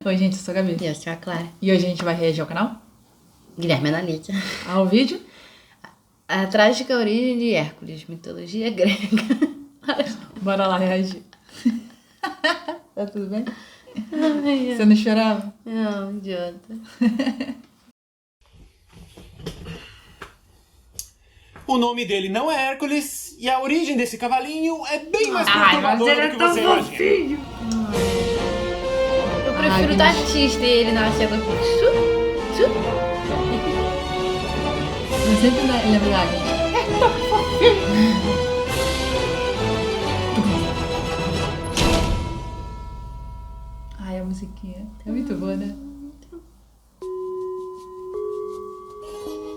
Oi, gente, eu sou a Gabi. E eu sou a Clara. E hoje a gente vai reagir ao canal? Guilherme Analisa. Ao vídeo? A trágica origem de Hércules, mitologia grega. Bora lá reagir. Tá tudo bem? Ai, Você não chorava? não, idiota. O nome dele não é Hércules e a origem desse cavalinho é bem mais Ai, mas perturbadora ele do é que tão você imagina. fofinho. Eu prefiro o Agnes. artista e ele nascendo com Eu sempre lembro da Agnes. É tão fofinho. Ai, a musiquinha é muito boa, né?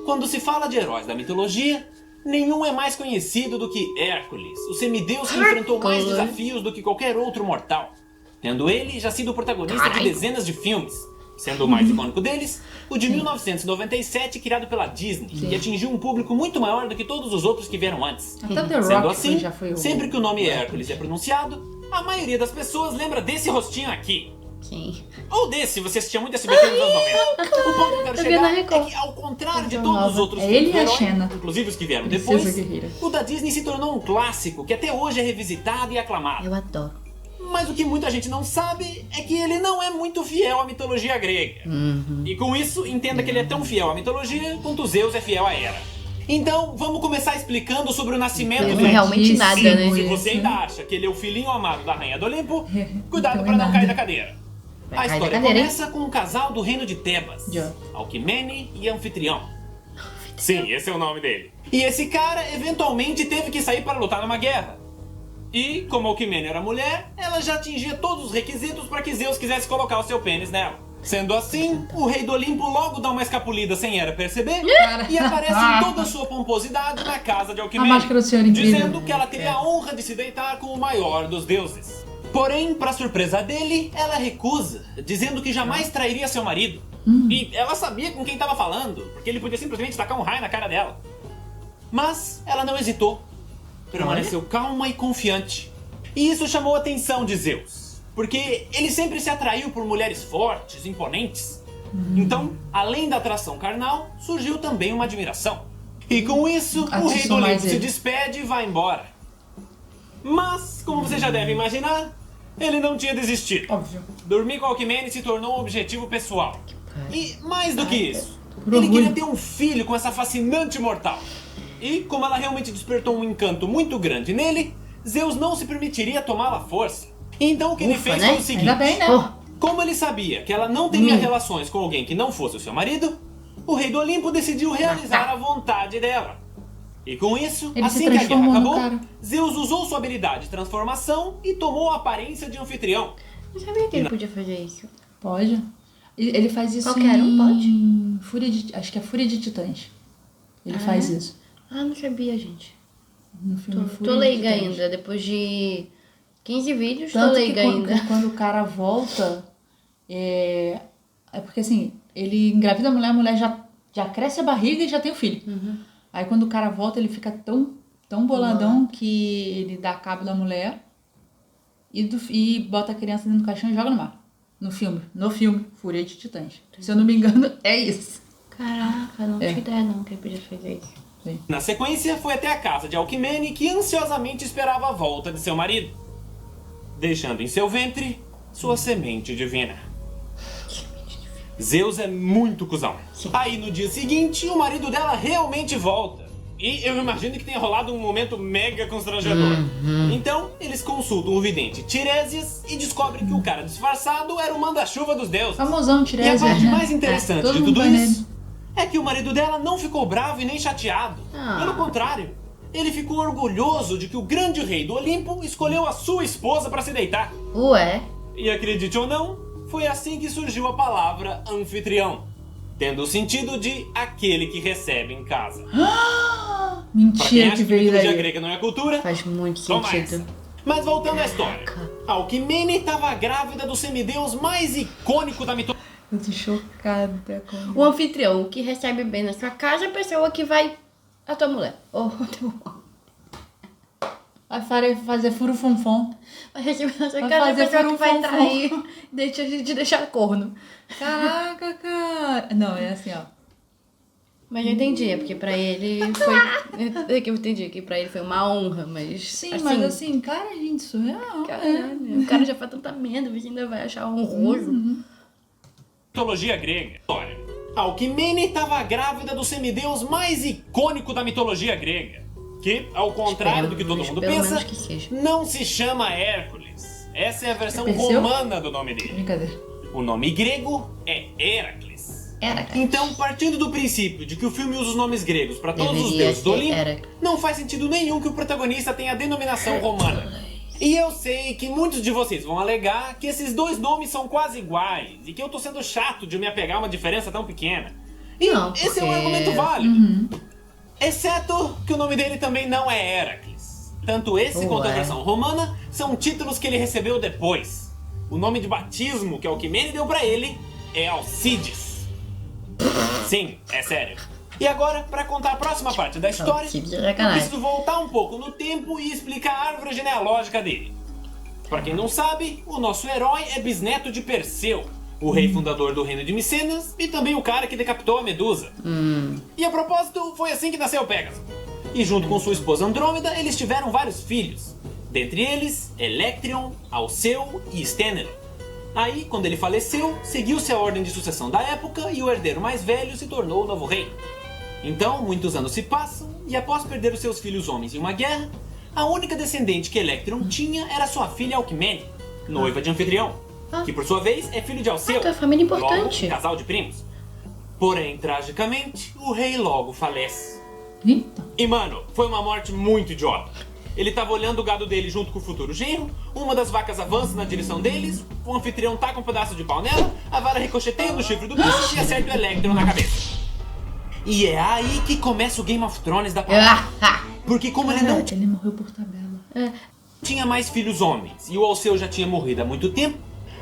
Quando se fala de heróis da mitologia, nenhum é mais conhecido do que Hércules, o semideus que enfrentou mais desafios do que qualquer outro mortal, tendo ele já sido protagonista de dezenas de filmes, sendo o mais icônico deles, o de 1997, criado pela Disney, que atingiu um público muito maior do que todos os outros que vieram antes. Até The Sendo Rock assim, já foi o... sempre que o nome Hércules é pronunciado, a maioria das pessoas lembra desse rostinho aqui. Quem? Ou desse, se você assistia muito SBT nos anos 90. O ponto que eu quero Eu vi chegar na é Record. que, ao contrário de Essa todos os nova. outros É ele filmes e a do herói, Xena. inclusive os que vieram Princesa depois, Guerreira. o da Disney se tornou um clássico que até hoje é revisitado e aclamado. Eu adoro. Mas o que muita gente não sabe é que ele não é muito fiel à mitologia grega. E com isso, entenda que ele é tão fiel à mitologia quanto Zeus é fiel à Hera. Então, vamos começar explicando sobre o nascimento Não dele. realmente nada, né? Se Isso. você ainda acha que ele é o filhinho amado da Rainha do Olimpo, cuidado Então para é não nada. cair da cadeira. Vai A cair da história cadeira, hein? começa com um casal do reino de Tebas, Já. Alquimene e Anfitrião. Sim, esse é o nome dele. E esse cara eventualmente teve que sair para lutar numa guerra. E, como Alquimene era mulher, ela já atingia todos os requisitos para que Zeus quisesse colocar o seu pênis nela. Sendo assim, o rei do Olimpo logo dá uma escapulida sem Hera perceber e aparece em toda a sua pomposidade na casa de Alquimene, A máscara do Senhor Incrível. dizendo que ela teria a honra de se deitar com o maior dos deuses. Porém, para surpresa dele, ela recusa, dizendo que jamais trairia seu marido. E ela sabia com quem estava falando, porque ele podia simplesmente tacar um raio na cara dela. Mas ela não hesitou. Permaneceu calma e confiante. E isso chamou a atenção de Zeus, porque ele sempre se atraiu por mulheres fortes, imponentes. Então, além da atração carnal, surgiu também uma admiração. E com isso, o rei do Atiçou mais Olimpo se ele. despede e vai embora. Mas, como você já deve imaginar, ele não tinha desistido. Óbvio. Dormir com Alquimene se tornou um objetivo pessoal. E mais do que isso, Por ele orgulho. queria ter um filho com essa fascinante mortal. E, como ela realmente despertou um encanto muito grande nele, Zeus não se permitiria tomá-la à força. Então o que ele Ufa, fez né? foi o seguinte: Ainda bem, né? como ele sabia que ela não teria relações com alguém que não fosse o seu marido, o rei do Olimpo decidiu realizar a vontade dela. E com isso, Ele se assim que a guerra transformou no acabou, cara. Zeus usou sua habilidade de transformação e tomou a aparência de anfitrião. Eu sabia que ele podia fazer isso. Pode. Ele faz isso Qualquer um pode? em Fúria de... Acho que é Fúria de Titãs. Ele faz isso. Ah, não sabia, gente. No filme Tô Fúria de leiga Titãs. ainda. Depois de 15 vídeos, tô Tanto que leiga quando, ainda. quando o cara volta, é porque assim, ele engravida a mulher já cresce a barriga e já tem o filho. Aí quando o cara volta, ele fica tão boladão que ele dá cabo da mulher e bota a criança dentro do caixão e joga no mar. No filme, Fúria de Titãs. Se eu não me engano, é isso. Caraca, não tinha ideia não que ele podia fazer isso. Sim. Na sequência, foi até a casa de Alquimene, que ansiosamente esperava a volta de seu marido, deixando em seu ventre sua semente divina. Zeus é muito cuzão. Aí no dia seguinte, o marido dela realmente volta. E eu imagino que tenha rolado um momento mega constrangedor. Então, eles consultam o vidente Tiresias e descobrem que o cara disfarçado era o manda-chuva dos deuses. Famosão, E a Tiresias, parte né? mais interessante Todo de mundo tudo vai isso é que o marido dela não ficou bravo e nem chateado. Ah. Pelo contrário, ele ficou orgulhoso de que o grande rei do Olimpo escolheu a sua esposa para se deitar. Ué? E acredite ou não, foi assim que surgiu a palavra anfitrião, tendo o sentido de aquele que recebe em casa. Pra quem Mentira acha que que veio mitologia daí. grega não é cultura, Faz muito toma sentido. essa. Mas voltando à história, Alquimene estava grávida do semideus mais icônico da mitologia. Eu tô chocada com... O anfitrião que recebe bem na sua casa é a pessoa que vai... A tua mulher. Ou o teu... Vai fazer furo-fonfon. Mas a gente pensa, Vai cada fazer pessoa que vai furo-fonfon. trair, deixa a gente deixar corno. Caraca, cara. Não, é assim, ó. Mas eu entendi, é porque pra ele foi... É que eu entendi, que pra ele foi uma honra, mas... Sim, mas assim, cara, gente, surreal. Caralho, o cara já faz tanta merda, você ainda vai achar honroso. Mitologia grega. História. Alcmene estava grávida do semideus mais icônico da mitologia grega, que, ao contrário do que todo mundo pelo pensa, menos que seja. não se chama Hércules. Essa é a versão Perseu? romana do nome dele. Brincadeira. O nome grego é Heracles. Era, cara. Então, partindo do princípio de que o filme usa os nomes gregos para todos os Deveria deuses do ser Olimpo, Heracles. não faz sentido nenhum que o protagonista tenha a denominação romana. E eu sei que muitos de vocês vão alegar que esses dois nomes são quase iguais e que eu tô sendo chato de me apegar a uma diferença tão pequena. E Não, esse é um porque- argumento válido. Exceto que o nome dele também não é Heracles. Tanto esse quanto a Ué. versão romana são títulos que ele recebeu depois. O nome de batismo que Alcmene deu pra ele é Alcides. Sim, é sério. E agora, pra contar a próxima parte da história, Alcides é eu sacanagem. preciso voltar um pouco no tempo e explicar a árvore genealógica dele. Pra quem não sabe, o nosso herói é bisneto de Perseu, o rei fundador do reino de Micenas e também o cara que decapitou a Medusa. E a propósito, foi assim que nasceu Pégaso. E junto com sua esposa Andrômeda, eles tiveram vários filhos. Dentre eles, Electrion, Alceu e Stênelo. Aí, quando ele faleceu, seguiu-se a ordem de sucessão da época e o herdeiro mais velho se tornou o novo rei. Então, muitos anos se passam e após perder os seus filhos homens em uma guerra, a única descendente que Electrion tinha era sua filha Alcmene, noiva de Anfitrião, que por sua vez é filho de Alceu. então é família importante. Logo, um casal de primos. Porém, tragicamente, o rei logo falece. Eita. E mano, foi uma morte muito idiota. Ele tava olhando o gado dele junto com o futuro genro, uma das vacas avança na direção deles, o anfitrião taca um pedaço de pau nela, a vara ricocheteia no chifre do bicho e acerta o Electron na cabeça. E é aí que começa o Game of Thrones da parada. Porque como ele não Ele morreu por tabela. tinha mais filhos homens e o Alceu já tinha morrido há muito tempo,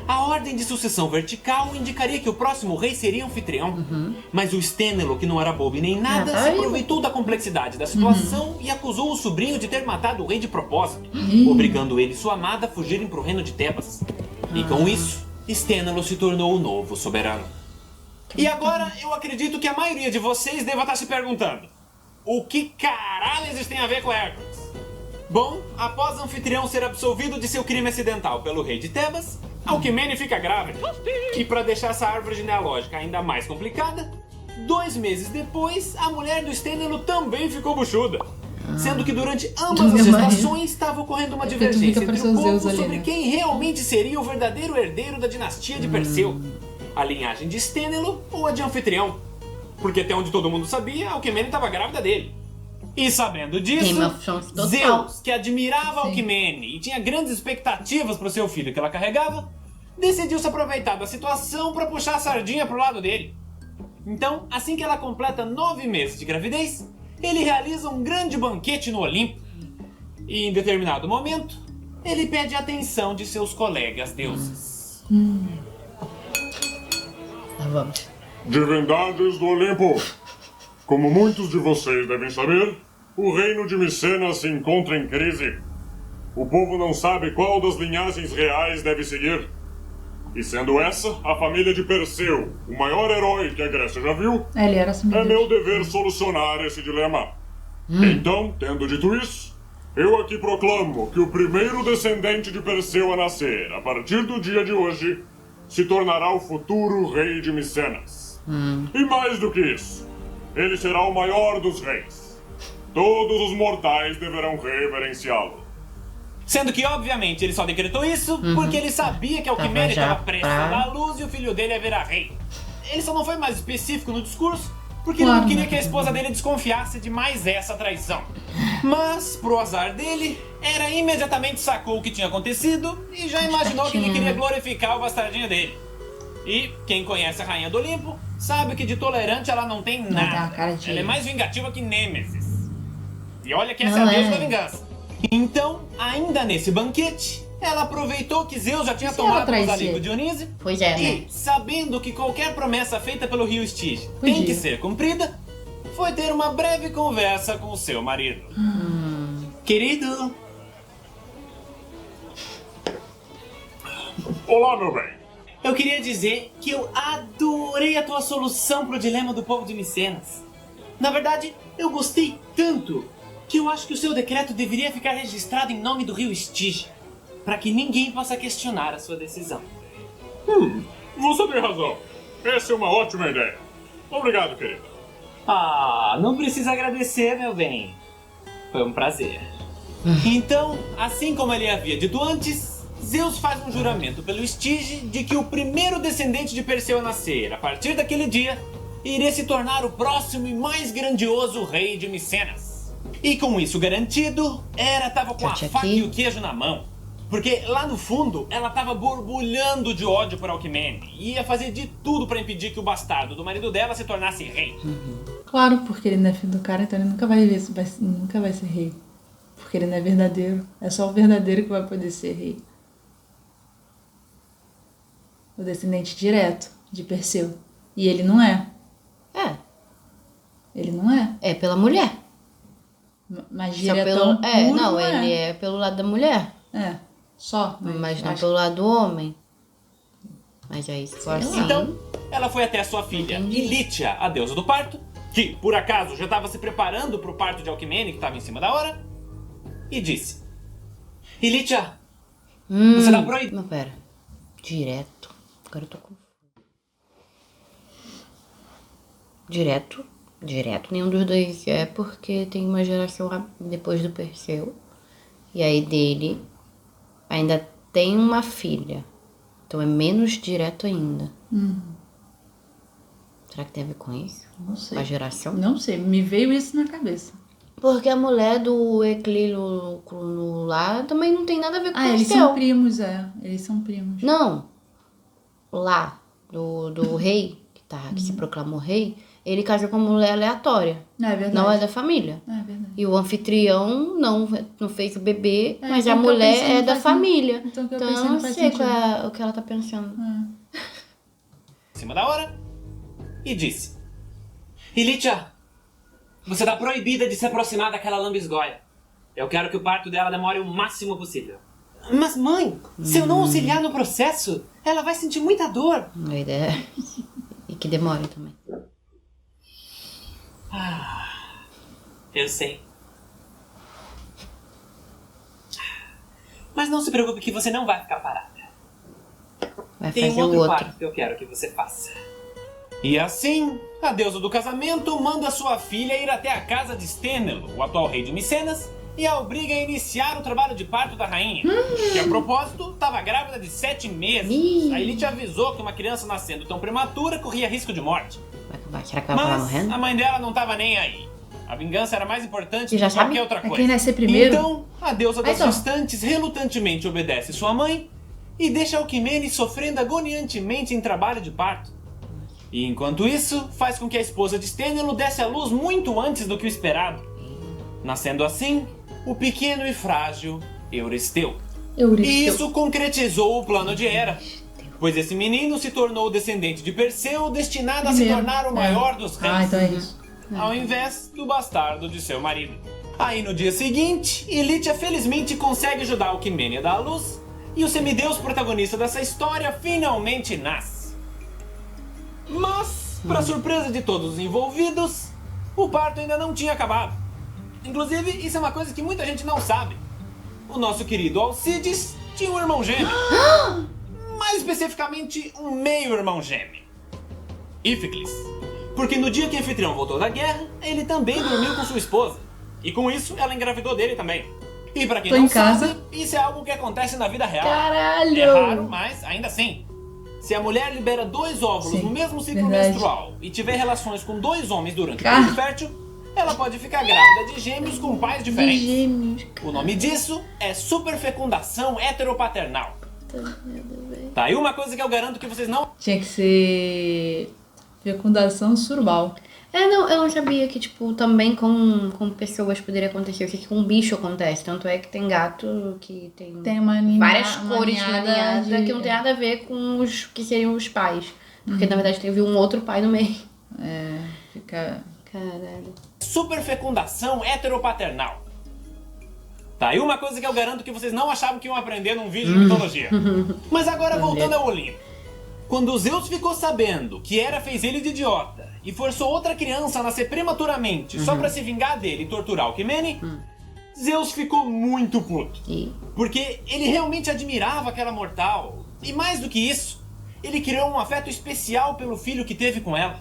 a ordem de sucessão vertical indicaria que o próximo rei seria Anfitrião. Mas o Stênelo, que não era bobo e nem nada, se aproveitou da complexidade da situação e acusou o sobrinho de ter matado o rei de propósito, obrigando ele e sua amada a fugirem para o reino de Tebas. E com isso, Stênelo se tornou o novo soberano. E agora, eu acredito que a maioria de vocês deva estar se perguntando: o que caralho isso tem a ver com Hércules? Bom, após Anfitrião ser absolvido de seu crime acidental pelo rei de Tebas, Alcmene fica grávida. E para deixar essa árvore genealógica ainda mais complicada, 2 meses depois, a mulher do Stênelo também ficou buchuda. Sendo que durante ambas as gestações estava ocorrendo uma divergência entre o povo sobre quem realmente seria o verdadeiro herdeiro da dinastia de Perseu. A linhagem de Stênelo ou a de Anfitrião. Porque até onde todo mundo sabia, Alcmene estava grávida dele. E sabendo disso, Game of Thrones total. Zeus, que admirava Alcmene e tinha grandes expectativas para o seu filho que ela carregava, decidiu se aproveitar da situação para puxar a sardinha pro lado dele. Então, assim que ela completa 9 meses de gravidez, ele realiza um grande banquete no Olimpo. E em determinado momento, ele pede a atenção de seus colegas deuses. Tá, vamos. Divindades do Olimpo! Como muitos de vocês devem saber, o reino de Micenas se encontra em crise. O povo não sabe qual das linhagens reais deve seguir. E sendo essa a família de Perseu, o maior herói que a Grécia já viu, Ele era assim. é meu dever solucionar esse dilema. Então, tendo dito isso, eu aqui proclamo que o primeiro descendente de Perseu a nascer, a partir do dia de hoje, se tornará o futuro rei de Micenas. E mais do que isso, ele será o maior dos reis. Todos os mortais deverão reverenciá-lo. Sendo que, obviamente, ele só decretou isso porque ele sabia que Alcmene já estava prestes a dar à luz e o filho dele ia virar rei. Ele só não foi mais específico no discurso porque ele não queria que a esposa dele desconfiasse de mais essa traição. Mas, pro azar dele, Hera imediatamente sacou o que tinha acontecido e já imaginou que ele queria glorificar o bastardinho dele. E quem conhece a Rainha do Olimpo sabe que de tolerante ela não tem tem uma nada. cara de- Ela é mais vingativa que Nêmesis. E olha que essa Não é a deusa é. da vingança. Então, ainda nesse banquete, ela aproveitou que Zeus já tinha Se tomado ela os traísse ali do ele? Dionísio. Pois é, né? E, sabendo que qualquer promessa feita pelo rio Estige tem Podia. que ser cumprida, foi ter uma breve conversa com o seu marido. Querido, Olá, meu bem. Eu queria dizer que eu adorei a tua solução pro dilema do povo de Micenas. Na verdade, eu gostei tanto que eu acho que o seu decreto deveria ficar registrado em nome do rio Estige, para que ninguém possa questionar a sua decisão. Você tem razão. Essa é uma ótima ideia. Obrigado, querida. Ah, não precisa agradecer, meu bem. Foi um prazer. Então, assim como ele havia dito antes, Zeus faz um juramento pelo Estige de que o primeiro descendente de Perseu a nascer, a partir daquele dia, iria se tornar o próximo e mais grandioso rei de Micenas. E com isso garantido, Hera tava com a faca e o queijo na mão. Porque lá no fundo, ela tava borbulhando de ódio por Alquimene e ia fazer de tudo pra impedir que o bastardo do marido dela se tornasse rei. Claro, porque ele não é filho do cara, então ele nunca vai nunca vai ser rei. Porque ele não é verdadeiro. É só o verdadeiro que vai poder ser rei. O descendente direto de Perseu. E ele não é. É. Ele não é. É pela mulher. Magia Só é pelo... tão puro, não, ele é pelo lado da mulher. É, só. Mas não acho pelo lado do homem. Mas aí, se for assim... Então, ela foi até a sua filha, Ilítia, a deusa do parto, que, por acaso, já estava se preparando para o parto de Alquimene, que estava em cima da hora, e disse: Ilítia, você tá proibido. Não, pera. Direto. Agora eu tô com... Direto. Nenhum dos dois é, porque tem uma geração depois do Perseu. E aí dele ainda tem uma filha. Então é menos direto ainda. Será que tem a ver com isso? Não sei. Com a geração? Não sei, me veio isso na cabeça. Porque a mulher do Eclílio lá também não tem nada a ver com o Ah, eles Perseu. são primos, é. Eles são primos. Não. Lá, do rei, que se proclamou rei, ele casou com uma mulher aleatória. Não, é verdade. Não é da família. É verdade. E o anfitrião não fez o bebê, mas então a o que eu mulher pensei é não da faz família. sen- então o que eu Então pensei eu não não faz sei sentido. qual é o que ela tá pensando. Em cima da hora, e disse: Ilítia, você tá proibida de se aproximar daquela lambisgoia. Eu quero que o parto dela demore o máximo possível. Mas mãe, se eu não auxiliar no processo, ela vai sentir muita dor. A ideia é... E que demora também. Eu sei. Mas não se preocupe que você não vai ficar parada. Vai Tem um fazer o outro outro. parto que eu quero que você faça. E assim, a deusa do casamento manda sua filha ir até a casa de Stênelo, o atual rei de Micenas, e a obriga a iniciar o trabalho de parto da rainha, que a propósito estava grávida de 7 meses. A Elite avisou que uma criança nascendo tão prematura corria risco de morte. Será que ela vai acabar Mas morrendo? a mãe dela não estava nem aí. A vingança era mais importante Você já que qualquer sabe? outra É coisa. quem nascer primeiro? Então, a deusa das Então. gestantes relutantemente obedece sua mãe e deixa Alquimene sofrendo agoniantemente em trabalho de parto. E enquanto isso, faz com que a esposa de Stênelo desse à luz muito antes do que o esperado. Nascendo assim, o pequeno e frágil Euristeu. E isso concretizou o plano de Hera, pois esse menino se tornou descendente de Perseu, destinado a se Primeiro. tornar o maior dos reis. Ah, então é isso. Ao invés do bastardo de seu marido. Aí no dia seguinte, Ilítia felizmente consegue ajudar Alquimene a dar à luz, e o semideus protagonista dessa história finalmente nasce. Mas, para surpresa de todos os envolvidos, o parto ainda não tinha acabado. Inclusive, isso é uma coisa que muita gente não sabe. O nosso querido Alcides tinha um irmão gêmeo. Mais especificamente, um meio-irmão gêmeo. Íficles. Porque no dia que o anfitrião voltou da guerra, ele também dormiu com sua esposa. E com isso, ela engravidou dele também. E pra quem Tô não em casa. sabe, isso é algo que acontece na vida real. Caralho! É raro, mas ainda assim. Se a mulher libera 2 óvulos Sim, no mesmo ciclo verdade. menstrual e tiver relações com 2 homens durante o Car- período fértil, ela pode ficar grávida de gêmeos com pais diferentes. Gêmeos. O nome disso é superfecundação heteropaternal. Tá aí uma coisa que eu garanto que vocês não... Tinha que ser fecundação surubal. Não, eu não sabia que, tipo, também com pessoas poderia acontecer. Eu sei que com bicho acontece. Tanto é que tem gato que tem Tem uma várias uma cores na ninhada de- que não tem nada a ver com os que seriam os pais. Porque, na verdade, teve um outro pai no meio. Fica... Caralho. Superfecundação heteropaternal. Tá aí uma coisa que eu garanto que vocês não achavam que iam aprender num vídeo de mitologia. Mas agora voltando ao Olimpo. Quando Zeus ficou sabendo que Hera fez ele de idiota e forçou outra criança a nascer prematuramente só pra se vingar dele e torturar Alcmene, Zeus ficou muito puto. Porque ele realmente admirava aquela mortal. E mais do que isso, ele criou um afeto especial pelo filho que teve com ela.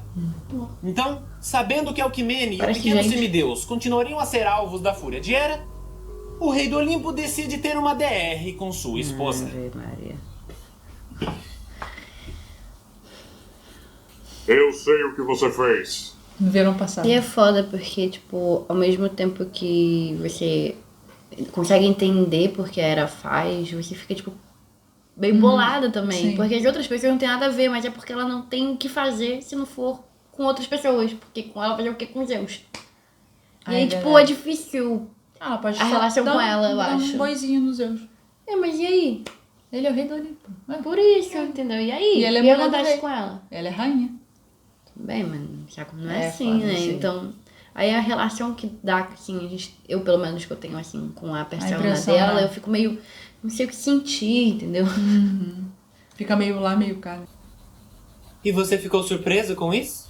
Então, sabendo que Alcmene e o pequeno semideus continuariam a ser alvos da fúria de Hera, o rei do Olimpo decide ter uma DR com sua esposa. Maria. Eu sei o que você fez. No verão passado. E é foda porque, tipo, ao mesmo tempo que você consegue entender porque a Hera faz, você fica, tipo, bem bolada também. sim. Porque as outras pessoas não tem nada a ver, mas é porque ela não tem o que fazer se não for com outras pessoas. Porque com ela fazer o que com Zeus. E aí, tipo, é difícil. Ela pode A só relação dar com ela, eu dar acho. um boizinho nos Zeus. É, mas e aí? Ele é o rei do Olimpo. Por isso, entendeu? E aí? E ela é e mulher do acontece rei. com ela? Ela é rainha. Tudo bem, mas já não é É, assim, claro, né? sim. Então, aí a relação que dá, assim, eu pelo menos que eu tenho, assim, com a persona impressão, dela, né? eu fico meio, não sei o que sentir, entendeu? Fica meio lá, meio cá. E você ficou surpreso com isso?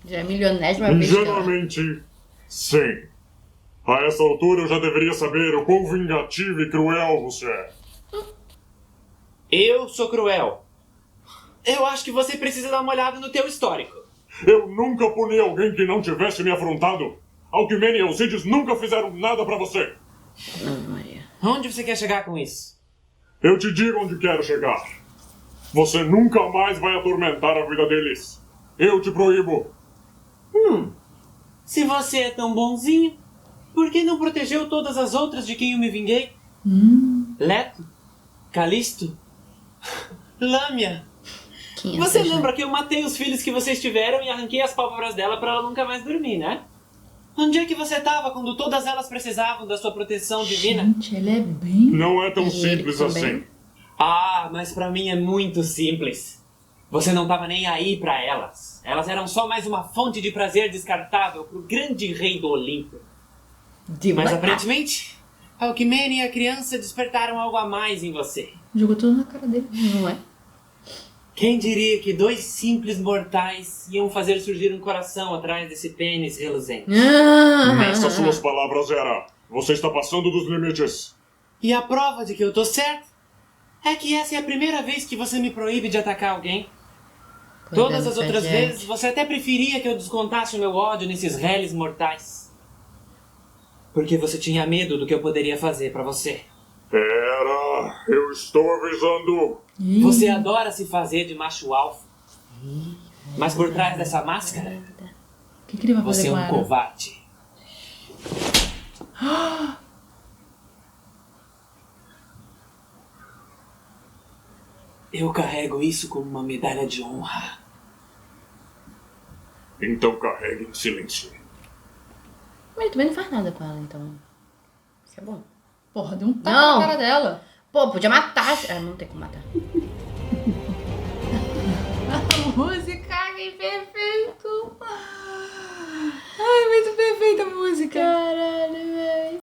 Já é milionésima vez que ela... Ingenuamente, sim. A essa altura eu já deveria saber o quão vingativo e cruel você é. Eu sou cruel. Eu acho que você precisa dar uma olhada no teu histórico. Eu nunca puni alguém que não tivesse me afrontado. Alcmene e Alcides nunca fizeram nada pra você. Ave Maria. Onde você quer chegar com isso? Eu te digo onde quero chegar. Você nunca mais vai atormentar a vida deles. Eu te proíbo. Se você é tão bonzinho, por que não protegeu todas as outras de quem eu me vinguei? Leto? Calisto? Lâmia? Quem é Você essa lembra que eu matei os filhos que vocês tiveram e arranquei as pálpebras dela pra ela nunca mais dormir, né? Onde é que você tava quando todas elas precisavam da sua proteção divina? Gente, ela é bem... Não é tão E ele simples também. assim. Ah, mas pra mim é muito simples. Você não tava nem aí pra elas. Elas eram só mais uma fonte de prazer descartável pro grande rei do Olimpo. Mas aparentemente, Alcmene e a criança despertaram algo a mais em você. Jogou tudo na cara dele. Não é? Quem diria que dois simples mortais iam fazer surgir um coração atrás desse pênis reluzente? Essas suas palavras, Hera. Você está passando dos limites. E a prova de que eu tô certo é que essa é a primeira vez que você me proíbe de atacar alguém. Todas as outras vezes, você até preferia que eu descontasse o meu ódio nesses réis mortais. Porque você tinha medo do que eu poderia fazer pra você. Hera, eu estou avisando. Você adora se fazer de macho alfa. Mas por trás dessa máscara, O que ele vai fazer você é com um ela? covarde. Eu carrego isso como uma medalha de honra. Então carregue em silêncio. Mas ele também não faz nada com ela, então. Isso é bom. Porra, deu um tapa Não. na cara dela. Pô, podia matar. Ah, não tem como matar. A música, que perfeito. Ai, muito perfeita a música. Caralho, velho.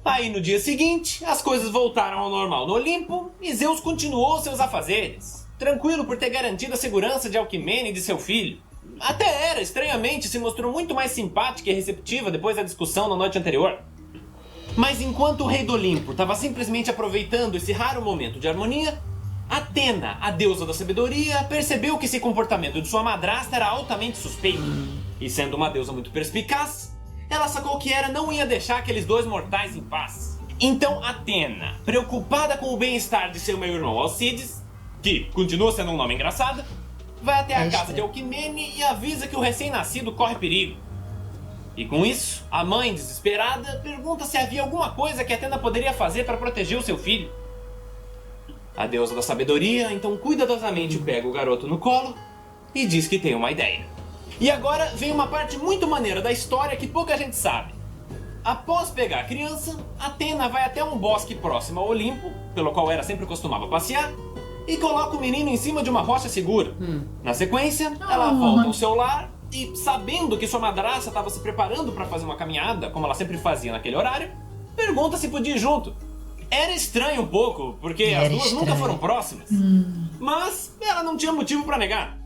Aí no dia seguinte, as coisas voltaram ao normal no Olimpo e Zeus continuou seus afazeres, tranquilo por ter garantido a segurança de Alcmene e de seu filho. Até Hera, estranhamente, se mostrou muito mais simpática e receptiva depois da discussão na noite anterior. Mas enquanto o rei do Olimpo estava simplesmente aproveitando esse raro momento de harmonia, Atena, a deusa da sabedoria, percebeu que esse comportamento de sua madrasta era altamente suspeito. E sendo uma deusa muito perspicaz, ela sacou que Hera não ia deixar aqueles dois mortais em paz. Então Atena, preocupada com o bem-estar de seu meio-irmão Alcides, que continua sendo um nome engraçado, vai até a casa de Alcmene e avisa que o recém-nascido corre perigo. E com isso, a mãe, desesperada, pergunta se havia alguma coisa que Atena poderia fazer para proteger o seu filho. A deusa da sabedoria então cuidadosamente pega o garoto no colo e diz que tem uma ideia. E agora vem uma parte muito maneira da história que pouca gente sabe. Após pegar a criança, Atena vai até um bosque próximo ao Olimpo, pelo qual Hera sempre costumava passear, e coloca o menino em cima de uma rocha segura. Na sequência, ela volta ao seu lar e, sabendo que sua madrasta estava se preparando para fazer uma caminhada, como ela sempre fazia naquele horário, pergunta se podia ir junto. Era estranho um pouco, porque as duas nunca foram próximas. Mas ela não tinha motivo pra negar.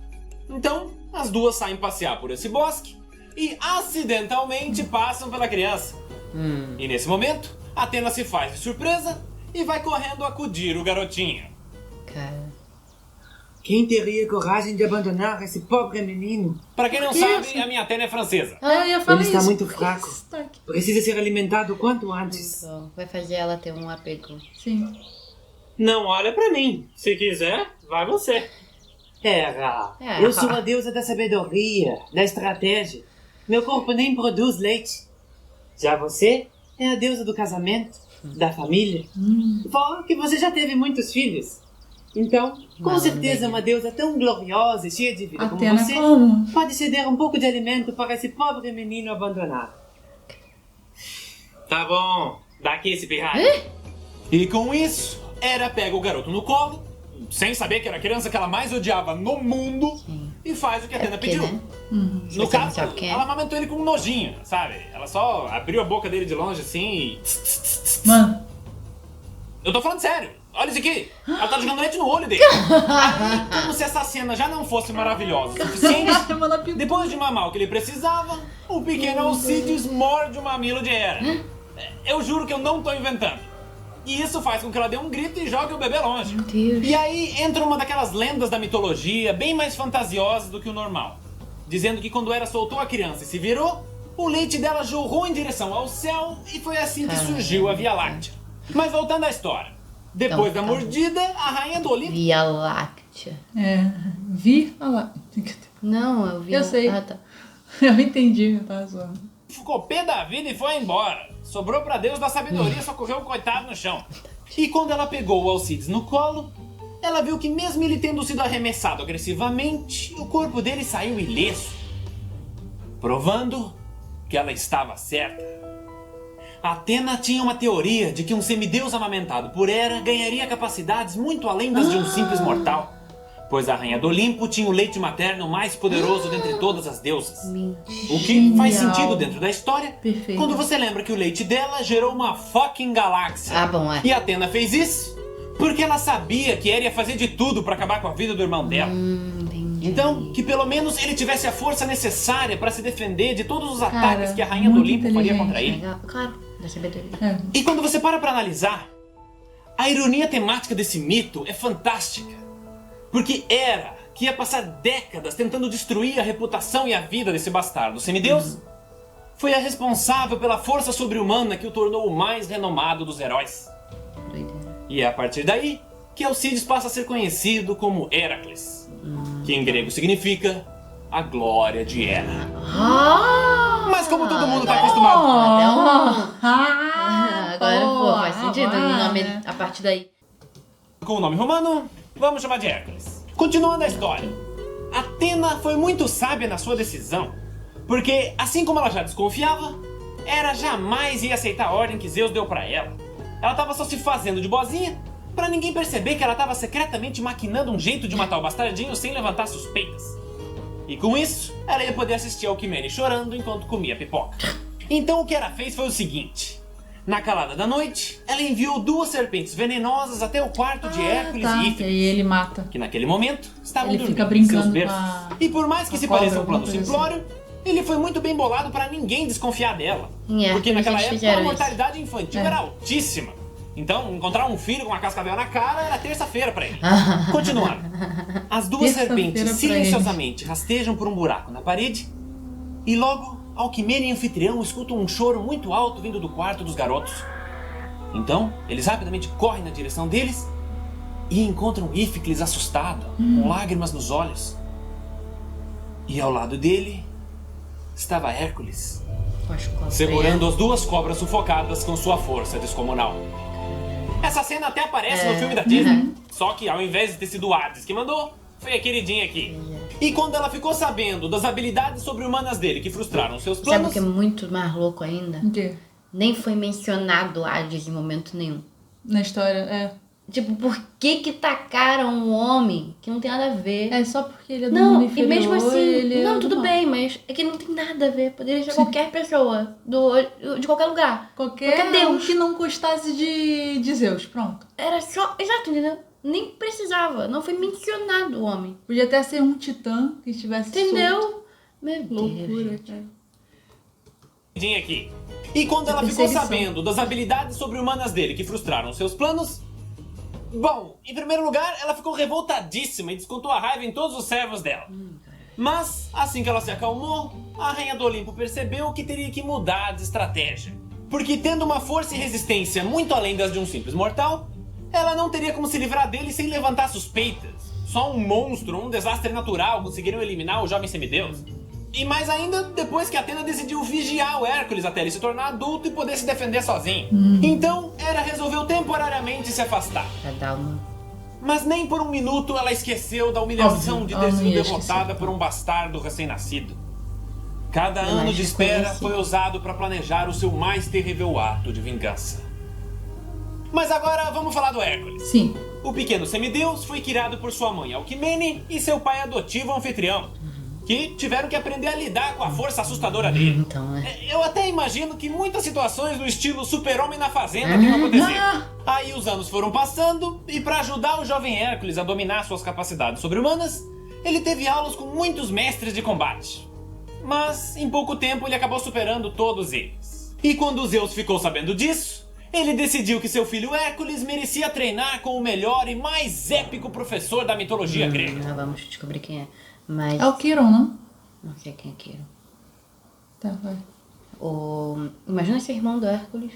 Então, as duas saem passear por esse bosque e acidentalmente passam pela criança. E nesse momento, Athena se faz de surpresa e vai correndo acudir o garotinho. Cara. Quem teria coragem de abandonar esse pobre menino? Pra quem não sabe, a minha Athena é francesa. Eu ia falar Ele está isso. muito fraco. Precisa ser alimentado o quanto antes. Então, vai fazer ela ter um apego. Sim. Não olha pra mim. Se quiser, vai você. Hera, É. eu sou a deusa da sabedoria, da estratégia. Meu corpo nem produz leite. Já você é a deusa do casamento, da família. Fora que você já teve muitos filhos. Então, com Malandro. certeza uma deusa tão gloriosa e cheia de vida como Athena você como? pode ceder um pouco de alimento para esse pobre menino abandonado. Tá bom. Dá aqui esse pirralho. E com isso, Hera pega o garoto no colo, sem saber que era a criança que ela mais odiava no mundo, e faz o que a Athena porque, pediu. né? No Você não caso, sabe quem é. ela amamentou ele com um nojinho, sabe? Ela só abriu a boca dele de longe assim e... Mano. Eu tô falando sério. Olha isso aqui. Ela tá jogando leite no olho dele. Aí, como se essa cena já não fosse maravilhosa o suficiente, depois de mamar o que ele precisava, o pequeno Alcides morde o mamilo de Hera. Eu juro que eu não tô inventando. E isso faz com que ela dê um grito e jogue o bebê longe. Meu Deus. E aí entra uma daquelas lendas da mitologia, bem mais fantasiosas do que o normal. Dizendo que quando Hera soltou a criança e se virou, o leite dela jorrou em direção ao céu e foi assim que surgiu a Via Láctea. Mas voltando à história. Depois da mordida, a rainha do Olimpo... Via Láctea. Vi a lá. Não, eu vi. Eu sei. Ah, tá. Eu entendi, eu tava zoando. Ficou pé da vida e foi embora. Sobrou pra Deus da sabedoria, só correu o coitado no chão. E quando ela pegou o Alcides no colo, ela viu que mesmo ele tendo sido arremessado agressivamente, o corpo dele saiu ileso. Provando que ela estava certa. Athena tinha uma teoria de que um semideus amamentado por Hera ganharia capacidades muito além das de um simples mortal. Pois a rainha do Olimpo tinha o leite materno mais poderoso dentre todas as deusas. O que faz Genial. sentido dentro da história Perfeito. quando você lembra que o leite dela gerou uma fucking galáxia. Ah, bom, é. E a Athena fez isso porque ela sabia que Hera ia fazer de tudo pra acabar com a vida do irmão dela. Entendi. Então, que pelo menos ele tivesse a força necessária pra se defender de todos os ataques Cara, que a rainha do muito Olimpo faria inteligente. contra ele. Legal. Claro, da sabedoria. E quando você para pra analisar, a ironia temática desse mito é fantástica. Porque Hera, que ia passar décadas tentando destruir a reputação e a vida desse bastardo semideus, foi a responsável pela força sobre-humana que o tornou o mais renomado dos heróis. Doideira. E é a partir daí que Alcides passa a ser conhecido como Heracles, que em grego significa a glória de Hera. Mas como todo mundo tá acostumado... Agora, pô, faz sentido o nome a partir daí. Com o nome romano, vamos chamar de Hércules. Continuando a história. Athena foi muito sábia na sua decisão, porque, assim como ela já desconfiava, Hera jamais ia aceitar a ordem que Zeus deu pra ela. Ela tava só se fazendo de boazinha, pra ninguém perceber que ela tava secretamente maquinando um jeito de matar o bastardinho sem levantar suspeitas. E com isso, ela ia poder assistir Alquimene chorando enquanto comia pipoca. Então o que ela fez foi o seguinte. Na calada da noite, ela enviou 2 serpentes venenosas até o quarto de Hércules Tá. e E Íficles, aí ele mata. que naquele momento estavam Ele dormindo fica em brincando seus berços. com a- E por mais que com a se cobra, pareça um plano alguma coisa simplório, ele foi muito bem bolado para ninguém desconfiar dela. Em Hércules Porque naquela eles época a fizeram mortalidade infantil É. era altíssima. Então, encontrar um filho com uma cascavel na cara era terça-feira pra ele. Continuando. As 2 Terça-feira serpentes pra silenciosamente rastejam por um buraco na parede e logo Alquimene e o anfitrião escutam um choro muito alto vindo do quarto dos garotos. Então, eles rapidamente correm na direção deles e encontram Íficles assustado, com lágrimas nos olhos. E ao lado dele estava Hércules, segurando as 2 cobras sufocadas com sua força descomunal. Essa cena até aparece no filme da Disney, só que ao invés de ter sido o Hades que mandou, foi a queridinha aqui. E quando ela ficou sabendo das habilidades sobre-humanas dele que frustraram seus Sabe planos... o que é muito mais louco ainda? O quê? Nem foi mencionado Hades em momento nenhum. Na história, Tipo, por que tacaram um homem que não tem nada a ver? É só porque ele é do Não, mundo e inferior. mesmo assim, ele não, é tudo do mal. bem, mas é que não tem nada a ver. Poderia ser qualquer pessoa, de qualquer lugar. Qualquer Deus. que não gostasse de Zeus, pronto. Era só, exato, entendeu? Nem precisava, não foi mencionado o homem. Podia até ser um titã que estivesse solto. Entendeu? Meu Deus. Loucura, cara. Aqui. E quando ela ficou Perseguição. sabendo das habilidades sobre-humanas dele que frustraram seus planos... Bom, em primeiro lugar, ela ficou revoltadíssima e descontou a raiva em todos os servos dela. Mas, assim que ela se acalmou, a Rainha do Olimpo percebeu que teria que mudar de estratégia. Porque tendo uma força e resistência muito além das de um simples mortal, ela não teria como se livrar dele sem levantar suspeitas. Só um monstro, um desastre natural conseguiriam eliminar o jovem semideus. E mais ainda, depois que Atena decidiu vigiar o Hércules até ele se tornar adulto e poder se defender sozinho. Então, Hera resolveu temporariamente se afastar. Pra dar uma... Mas nem por um minuto ela esqueceu da humilhação Óbvio, de ela ter não sido ia derrotada esquecer. por um bastardo recém-nascido. Cada Eu ano acho de que espera conheci. foi usado para planejar o seu mais terrível ato de vingança. Mas agora vamos falar do Hércules. Sim. O pequeno semideus foi criado por sua mãe Alquimene e seu pai adotivo Anfitrião, que tiveram que aprender a lidar com a força assustadora dele. Então, né? Eu até imagino que muitas situações do estilo Super-Homem na Fazenda tenham acontecido. Aí os anos foram passando e para ajudar o jovem Hércules a dominar suas capacidades sobre-humanas, ele teve aulas com muitos mestres de combate. Mas em pouco tempo ele acabou superando todos eles. E quando Zeus ficou sabendo disso, ele decidiu que seu filho Hércules merecia treinar com o melhor e mais épico professor da mitologia grega. Já vamos descobrir quem é. Mas... É o Quiron, não? Não sei quem é Quiro. Tá, vai. Imagina ser irmão do Hércules.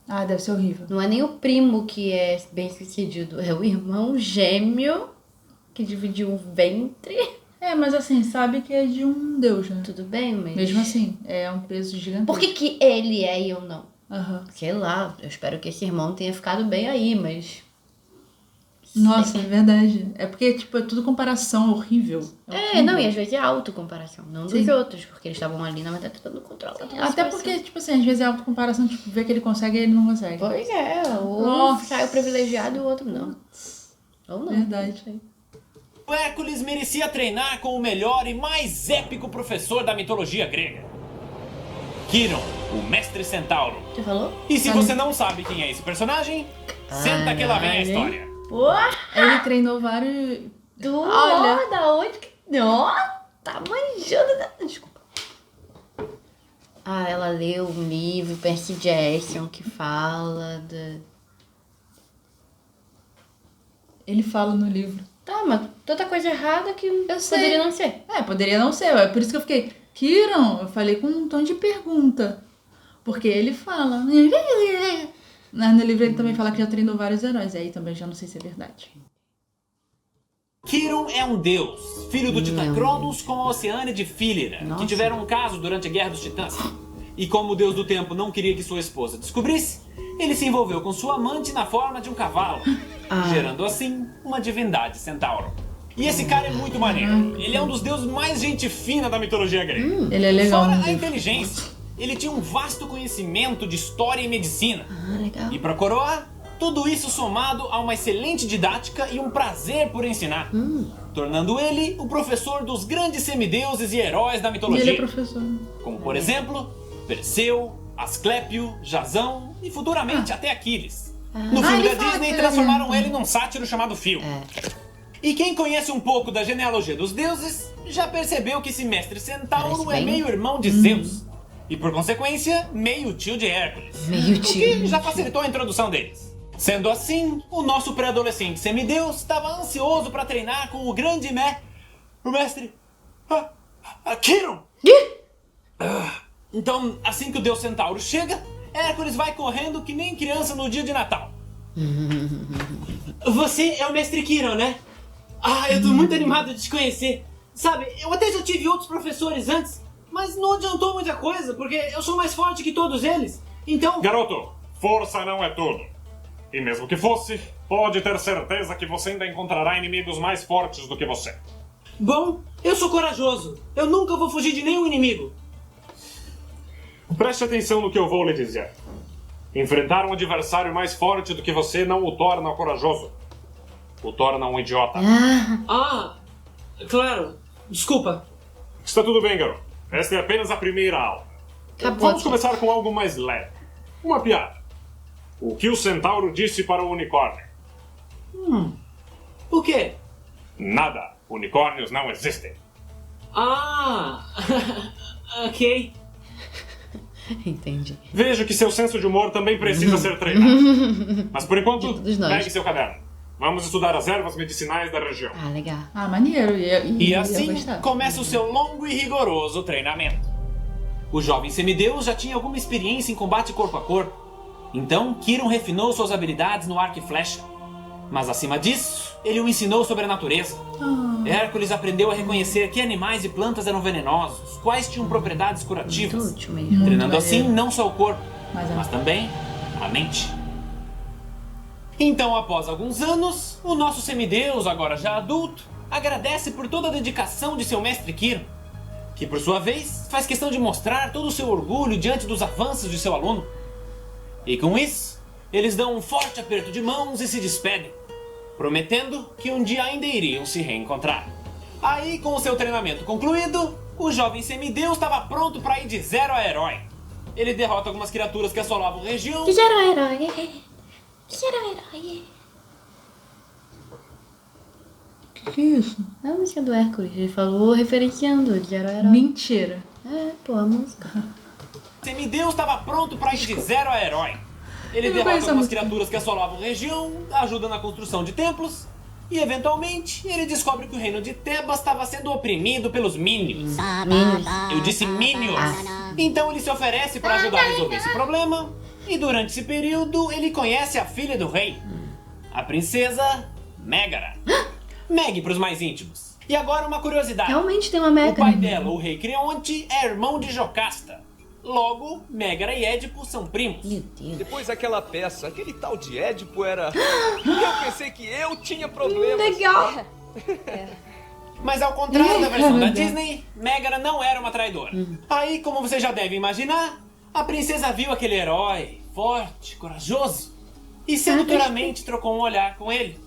Ah, deve ser horrível. Não é nem o primo que é bem sucedido, é o irmão gêmeo que dividiu o ventre. É, mas assim, sabe que é de um deus, né? Tudo bem, mas... Mesmo assim, é um peso gigantesco. Por que ele é e eu não? Aham. Sei lá, eu espero que esse irmão tenha ficado bem aí, mas... Nossa, é verdade. É porque, tipo, é tudo comparação horrível. É, não, e às vezes é autocomparação, não dos Sim. outros, porque eles estavam ali na verdade tentando controlar. Até porque, tipo assim, às vezes é autocomparação, tipo, vê que ele consegue e ele não consegue. Pois é, um Nossa. sai o privilegiado e o outro não. Ou não. Verdade. Não sei. O Hércules merecia treinar com o melhor e mais épico professor da mitologia grega. Quiron, o mestre centauro. Você falou? E se você não sabe quem é esse personagem, senta que lá vem a história. Porra! Ele treinou vários. Olha, da onde que... Ó, tá manjando da... Desculpa. Ah, ela leu um livro, Percy Jackson, que fala da... Ele fala no livro. Tá, mas tanta coisa errada que sei. poderia não ser. É, poderia não ser. É por isso que eu fiquei. Quiron, eu falei com um tom de pergunta. Porque ele fala. No livro ele também fala que já treinou vários heróis. Aí também já não sei se é verdade. Quiron é um deus, filho do Titã Cronos com a Oceânia de Fílira, Nossa. que tiveram um caso durante a Guerra dos Titãs. E como o deus do tempo não queria que sua esposa descobrisse, ele se envolveu com sua amante na forma de um cavalo, gerando assim uma divindade centauro. E esse cara é muito maneiro. Ele é um dos deuses mais gente fina da mitologia grega. Ele é legal. Fora no a livro. inteligência, ele tinha um vasto conhecimento de história e medicina. Ah, legal. E para coroar, tudo isso somado a uma excelente didática e um prazer por ensinar, tornando ele o professor dos grandes semideuses e heróis da E mitologia. ele é professor. Como, por exemplo, Perseu, Asclépio, Jasão e futuramente até Aquiles. No filme ele da fala Disney, que transformaram ele num sátiro chamado Phil. E quem conhece um pouco da genealogia dos deuses, já percebeu que esse mestre centauro Parece é bem. meio irmão de Zeus. E por consequência, meio tio de Hércules. Meio O que já facilitou a introdução deles. Sendo assim, o nosso pré-adolescente semideus estava ansioso para treinar com o grande o mestre Quiron. Então, assim que o deus centauro chega, Hércules vai correndo que nem criança no dia de Natal. Você é o mestre Quiron, né? Ah, eu tô muito animado de te conhecer. Sabe, eu até já tive outros professores antes, mas não adiantou muita coisa, porque eu sou mais forte que todos eles. Então... Garoto, força não é tudo. E mesmo que fosse, pode ter certeza que você ainda encontrará inimigos mais fortes do que você. Bom, eu sou corajoso. Eu nunca vou fugir de nenhum inimigo. Preste atenção no que eu vou lhe dizer. Enfrentar um adversário mais forte do que você não o torna corajoso. O torna um idiota. Ah, claro. Desculpa. Está tudo bem, garoto. Esta é apenas a primeira aula. Acabou. Vamos começar com algo mais leve. Uma piada. O que o centauro disse para o unicórnio? O quê? Nada. Unicórnios não existem. Ah, ok. Entendi. Vejo que seu senso de humor também precisa ser treinado. Mas por enquanto, De todos nós. pegue seu caderno. Vamos estudar as ervas medicinais da região. Ah, legal. Ah, maneiro. E ia assim gostar. começa o seu longo e rigoroso treinamento. O jovem semideus já tinha alguma experiência em combate corpo a corpo. Então, Kiron refinou suas habilidades no arco e flecha. Mas acima disso, ele o ensinou sobre a natureza. Hércules aprendeu a reconhecer que animais e plantas eram venenosos, quais tinham propriedades Muito curativas. útil mesmo. Treinando maneiro. assim não só o corpo, Mas mas também a mente. Então, após alguns anos, o nosso semideus, agora já adulto, agradece por toda a dedicação de seu mestre Kiron, que por sua vez faz questão de mostrar todo o seu orgulho diante dos avanços de seu aluno. E com isso, eles dão um forte aperto de mãos e se despedem, prometendo que um dia ainda iriam se reencontrar. Aí, com o seu treinamento concluído, o jovem semideus estava pronto para ir de 0 a herói. Ele derrota algumas criaturas que assolavam a região. Gera herói. Gera herói. que é isso? É a música do Hércules. Ele falou referenciando. Gera herói. Mentira. É, pô, a música. Semideus estava pronto para ir de 0 a herói. Ele Eu não derrota conheço a algumas música. criaturas que assolavam a região, ajuda na construção de templos, e eventualmente ele descobre que o reino de Tebas estava sendo oprimido pelos Minions. Eu disse Minions. Então ele se oferece para ajudar a resolver esse problema, e durante esse período ele conhece a filha do rei, a princesa Megara. Meg para os mais íntimos. E agora uma curiosidade. Realmente tem uma O mega. pai dela, o rei Creonte, é irmão de Jocasta. Logo, Megara e Édipo são primos. Meu Deus. Depois daquela peça, aquele tal de Édipo era... Eu pensei que eu tinha problemas. Legal. Mas ao contrário da versão da Meu Deus. Disney, Megara não era uma traidora. Aí, como você já deve imaginar, a princesa viu aquele herói forte, corajoso, e sedutoramente trocou um olhar com ele,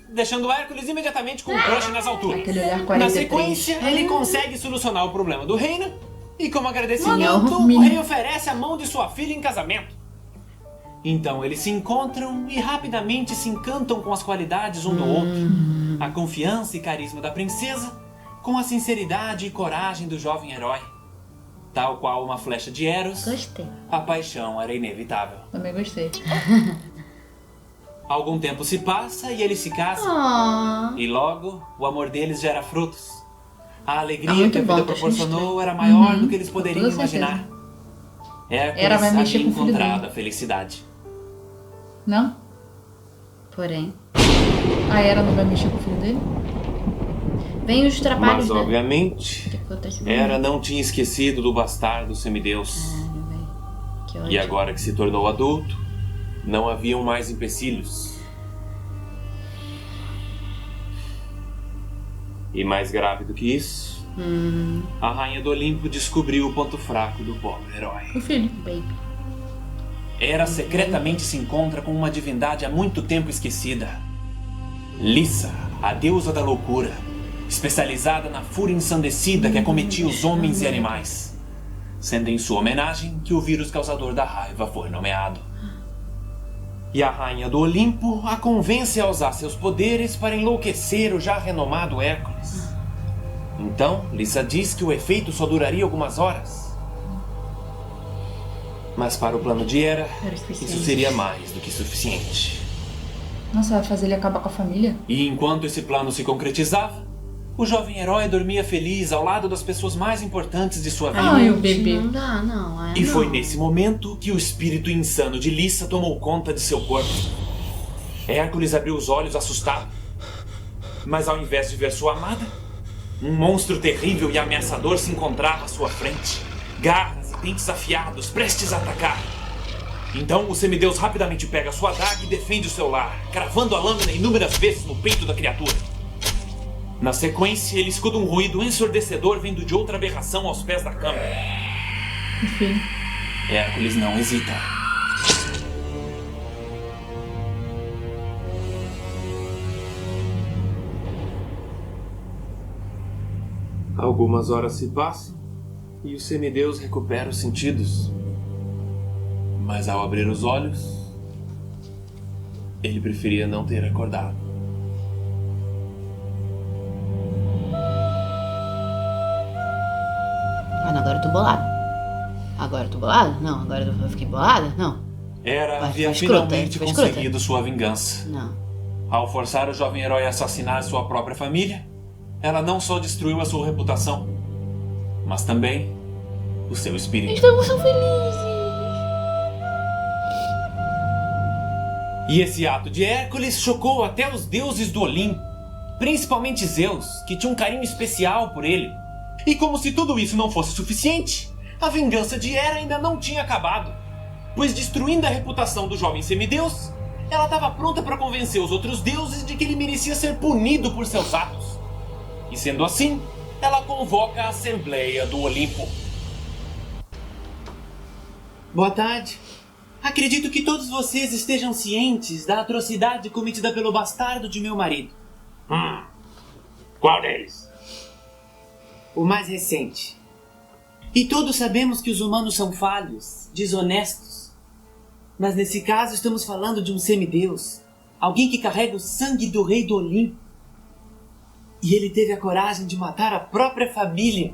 deixando Hércules imediatamente com um crush nas alturas. Aquele olhar Na 43. sequência, ele consegue solucionar o problema do reino, e como agradecimento, Não, o menino. rei oferece a mão de sua filha em casamento. Então eles se encontram e rapidamente se encantam com as qualidades um do outro. A confiança e carisma da princesa com a sinceridade e coragem do jovem herói. Tal qual uma flecha de Eros, Gostei. a paixão era inevitável. Também gostei. Algum tempo se passa e eles se casam. Oh. E logo, o amor deles gera frutos. A alegria muito que a bom, vida tô proporcionou era maior do que eles com poderiam toda certeza. imaginar. Hércules Era, vai mexer havia com o filho encontrado dele. a felicidade. Não? Porém, A Hera não vai mexer com o filho dele? vem os trabalhos, Mas, né? obviamente, Que acontece no Hera não tinha esquecido do bastardo semideus. Caralho, velho. Que ódio. E agora que se tornou adulto, não haviam mais empecilhos. E mais grave do que isso, a Rainha do Olimpo descobriu o ponto fraco do pobre herói. O filho. Baby. Hera secretamente se encontra com uma divindade há muito tempo esquecida. Lissa, a deusa da loucura, especializada na fúria ensandecida que acometia os homens e animais. Sendo em sua homenagem que o vírus causador da raiva foi nomeado. E a Rainha do Olimpo a convence a usar seus poderes para enlouquecer o já renomado Hércules. Então, Lissa diz que o efeito só duraria algumas horas. Mas para o plano de Hera, Era o suficiente. isso seria mais do que suficiente. Nossa, vai fazer ele acabar com a família? E enquanto esse plano se concretizava, o jovem herói dormia feliz ao lado das pessoas mais importantes de sua vida. Ai, o Gente, bebê. Não dá, não. É, E foi não. nesse momento que o espírito insano de Lissa tomou conta de seu corpo. Hércules abriu os olhos assustado. Mas ao invés de ver sua amada, um monstro terrível e ameaçador se encontrava à sua frente. Garras e dentes afiados, prestes a atacar. Então o semideus rapidamente pega sua adaga e defende o seu lar, cravando a lâmina inúmeras vezes no peito da criatura. Na sequência, ele escuta um ruído ensurdecedor vindo de outra aberração aos pés da cama. O filho. Hércules não hesita. Algumas horas se passam e o semideus recupera os sentidos. Mas ao abrir os olhos, ele preferia não ter acordado. Ah, não, agora eu tô bolada. Agora eu tô bolada? Não, agora eu fiquei bolada? Não. Hera Vai, havia foi escrota, finalmente foi escrota. conseguido sua vingança. Não. Ao forçar o jovem herói a assassinar sua própria família, ela não só destruiu a sua reputação, mas também o seu espírito. Estamos tão felizes. E esse ato de Hércules chocou até os deuses do Olimpo, principalmente Zeus, que tinha um carinho especial por ele. E como se tudo isso não fosse suficiente, a vingança de Hera ainda não tinha acabado, pois destruindo a reputação do jovem semideus, ela estava pronta para convencer os outros deuses de que ele merecia ser punido por seus atos. E sendo assim, ela convoca a Assembleia do Olimpo. Boa tarde. Acredito que todos vocês estejam cientes da atrocidade cometida pelo bastardo de meu marido. Qual deles? O mais recente. E todos sabemos que os humanos são falhos, desonestos. Mas nesse caso estamos falando de um semideus. Alguém que carrega o sangue do rei do Olimpo. E ele teve a coragem de matar a própria família.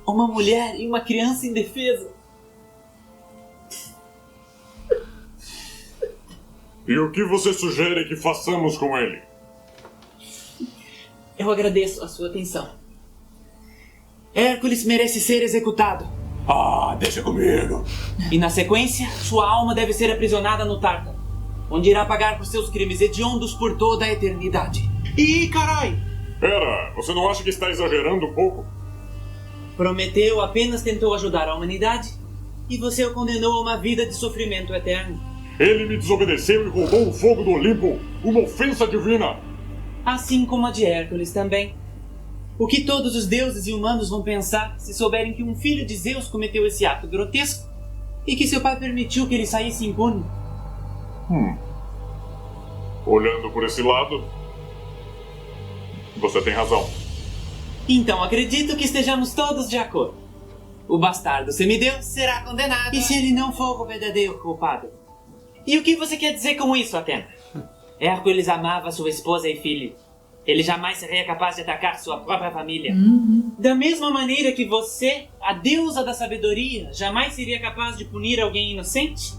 Uma mulher e uma criança indefesa. E o que você sugere que façamos com ele? Eu agradeço a sua atenção. Hércules merece ser executado. Deixa comigo. E na sequência, sua alma deve ser aprisionada no Tártaro, onde irá pagar por seus crimes hediondos por toda a eternidade. Ih, carai! Pera, você não acha que está exagerando um pouco? Prometeu apenas tentou ajudar a humanidade, e você o condenou a uma vida de sofrimento eterno. Ele me desobedeceu e roubou o fogo do Olimpo, uma ofensa divina. Assim como a de Hércules também. O que todos os deuses e humanos vão pensar se souberem que um filho de Zeus cometeu esse ato grotesco e que seu pai permitiu que ele saísse impune? Olhando por esse lado, você tem razão. Então acredito que estejamos todos de acordo. O bastardo semideus será condenado. E se ele não for o verdadeiro culpado? E o que você quer dizer com isso, Atena? Hércules amava sua esposa e filho. Ele jamais seria capaz de atacar sua própria família. Da mesma maneira que você, a deusa da sabedoria, jamais seria capaz de punir alguém inocente?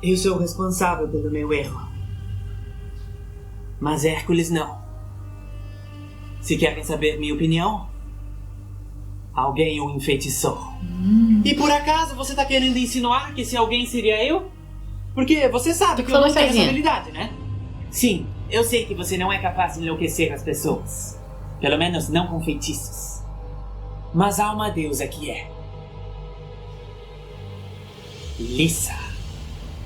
Eu sou responsável pelo meu erro. Mas Hércules não. Se querem saber minha opinião, alguém o enfeitiçou. E por acaso você tá querendo insinuar que esse alguém seria eu? Porque você sabe que eu não tenho essa habilidade, né? Sim, eu sei que você não é capaz de enlouquecer as pessoas. Pelo menos não com feitiços. Mas há uma deusa que é. Lissa.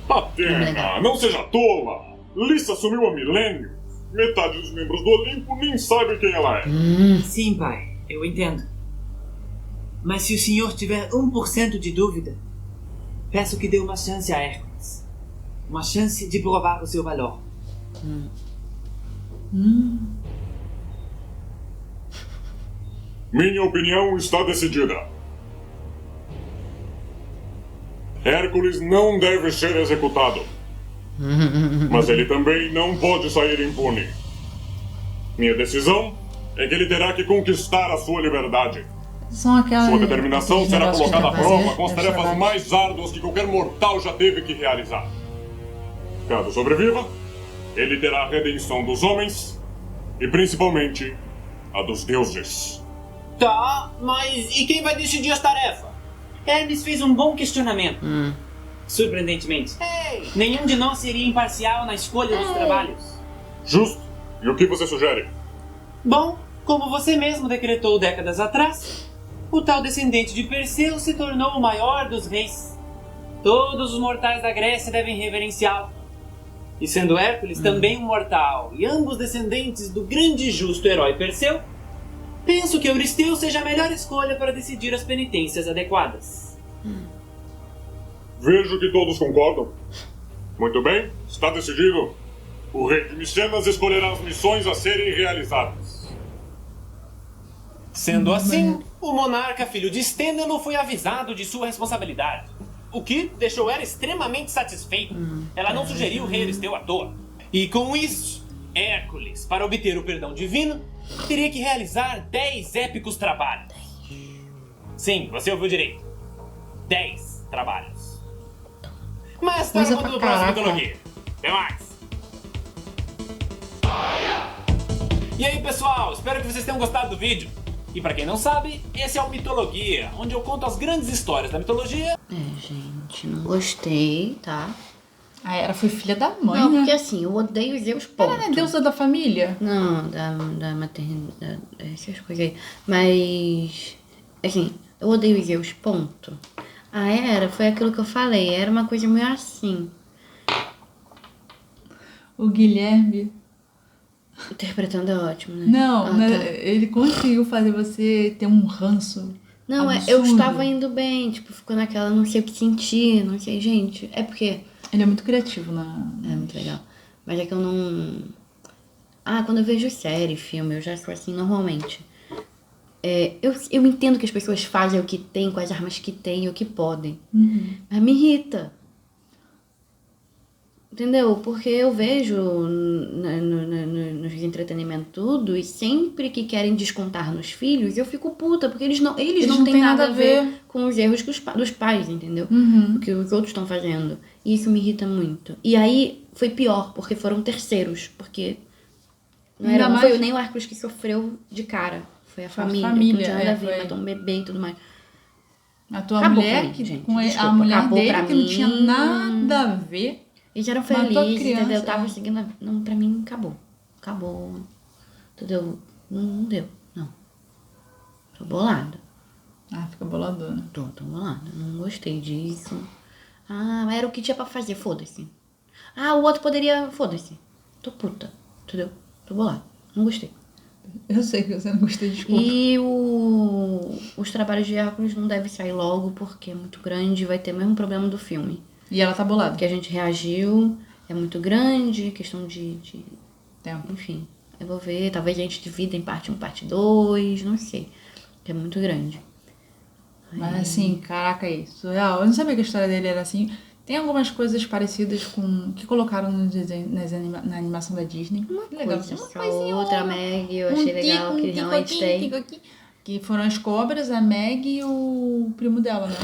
Atena, não seja tola! Lissa sumiu há milênios. Metade dos membros do Olimpo nem sabe quem ela é. Sim, pai, eu entendo. Mas se o senhor tiver 1% de dúvida, peço que dê uma chance a Hércules. Uma chance de provar o seu valor. Minha opinião está decidida. Hércules não deve ser executado. Mas ele também não pode sair impune. Minha decisão é que ele terá que conquistar a sua liberdade. São aquelas, Sua determinação será colocada à prova com as tarefas trabalhos. mais árduas que qualquer mortal já teve que realizar. Caso sobreviva, ele terá a redenção dos homens e principalmente a dos deuses. Tá, mas e quem vai decidir as tarefas? Hermes fez um bom questionamento. Surpreendentemente. Nenhum de nós seria imparcial na escolha dos trabalhos. Justo. E o que você sugere? Bom, como você mesmo decretou décadas atrás, o tal descendente de Perseu se tornou o maior dos reis. Todos os mortais da Grécia devem reverenciá-lo. E sendo Hércules também um mortal, e ambos descendentes do grande e justo herói Perseu, penso que Euristeu seja a melhor escolha para decidir as penitências adequadas. Vejo que todos concordam. Muito bem, está decidido. O rei de Micenas escolherá as missões a serem realizadas. Sendo assim, o monarca filho de Stênelo foi avisado de sua responsabilidade, o que deixou ela extremamente satisfeita. Ela não sugeriu o rei Euristeu à toa. E com isso, Hércules, para obter o perdão divino, teria que realizar 10 épicos trabalhos. Sim, você ouviu direito. 10 trabalhos. Mas para Coisa o mundo pra do próximo caraca. mitologia. Até mais! E aí, pessoal, espero que vocês tenham gostado do vídeo. E pra quem não sabe, esse é o Mitologia, onde eu conto as grandes histórias da mitologia. Gente, não gostei, tá? A Hera foi filha da mãe, Não, né? porque assim, eu odeio Zeus, ponto. Ela não é deusa da família? Não, da maternidade, essas coisas aí. Mas, assim, eu odeio Zeus, ponto. A Hera foi aquilo que eu falei, era uma coisa meio assim. O Guilherme... Interpretando é ótimo, né? Não, Ah, né, tá. ele conseguiu fazer você ter um ranço. Não, absurdo. eu estava indo bem, tipo, ficou naquela, não sei o que sentir, não sei, gente. É porque Ele é muito criativo na... é muito legal. Mas é que eu não... Ah, quando eu vejo série, filme, eu já sou assim normalmente. Eu entendo que as pessoas fazem o que tem, com as armas que têm, o que podem. Mas me irrita. Entendeu? Porque eu vejo nos entretenimento tudo, e sempre que querem descontar nos filhos, eu fico puta, porque eles não têm nada a ver com os erros dos pais, entendeu? O que os outros estão fazendo. E isso me irrita muito. E aí foi pior, porque foram terceiros, porque não foi nem o Hércules que sofreu de cara, foi a família, que não tinha nada a ver, matou um bebê e tudo mais. A tua Acabou mulher, pra mim, que, gente, com desculpa, a mulher acabou dele, pra que não tinha mim. nada a ver. Eles eram Matou a felizes, criança, entendeu? Eu tava é. seguindo a... Não, pra mim, acabou. Acabou. Entendeu? Não deu, não. Tô bolada. Ah, fica boladona. Tô bolada. Não gostei disso. Ah, mas era o que tinha pra fazer, foda-se. Ah, o outro poderia... Foda-se. Tô puta, entendeu? Tô bolada. Não gostei. Eu sei que você não gostou, desculpa. E os trabalhos de Hércules não devem sair logo, porque é muito grande e vai ter o mesmo problema do filme. E ela tá bolada. Que a gente reagiu, é muito grande, questão de Tempo. enfim, eu vou ver, talvez a gente divida em parte 1, parte 2, não sei, que é muito grande. Mas assim, caraca, é surreal. Eu não sabia que a história dele era assim. Tem algumas coisas parecidas com que colocaram no desenho, na animação da Disney. Que legal. Coisa, Uma essa coisinha, outra Meg, eu achei legal que realmente tem. Que foram as cobras, a Meg e o primo dela, né?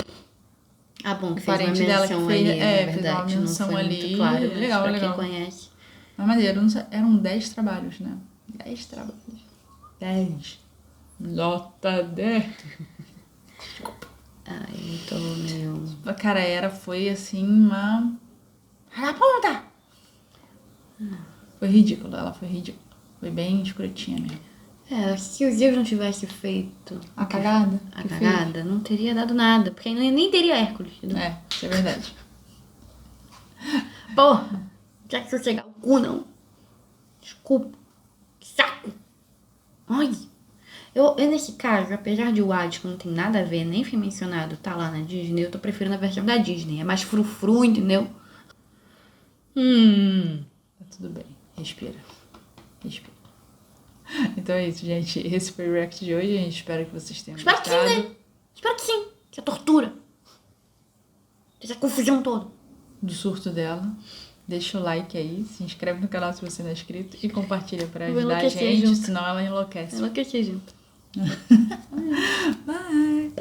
Ah, bom, que O fez uma parente dela que menção fez- ali, é, na fez uma verdade, menção não foi ali. muito claro, mas Legal, pra legal. quem conhece. Mas maneiro, não sei, eram 10 trabalhos, né? 10 trabalhos. 10. Nota 10. Ai, tô meio... Cara, foi assim uma... Na ponta! Foi ridículo, ela foi ridícula. Foi bem escrotinha mesmo. Se o Zeus não tivesse feito A cagada. a que cagada, não teria dado nada, porque nem teria Hércules. fez. É, isso é verdade. Porra, já que eu chegar o cu, não. Desculpa. Que saco. Ai. Eu, nesse caso, apesar de o Hades, que não tem nada a ver, nem foi mencionado, tá lá na Disney, eu tô preferindo a versão da Disney. É mais frufru, entendeu? Tá tudo bem. Respira. Respira. Então é isso, gente. Esse foi o react de hoje. A gente espera que vocês tenham Espero que gostado. sim, né? Espero que sim. Que é tortura. Essa confusão toda. Do surto dela. Deixa o like aí, se inscreve no canal se você não é inscrito e compartilha pra Eu vou ajudar a enlouquecer gente, junto. senão ela enlouquece. Enlouqueci, gente. Bye!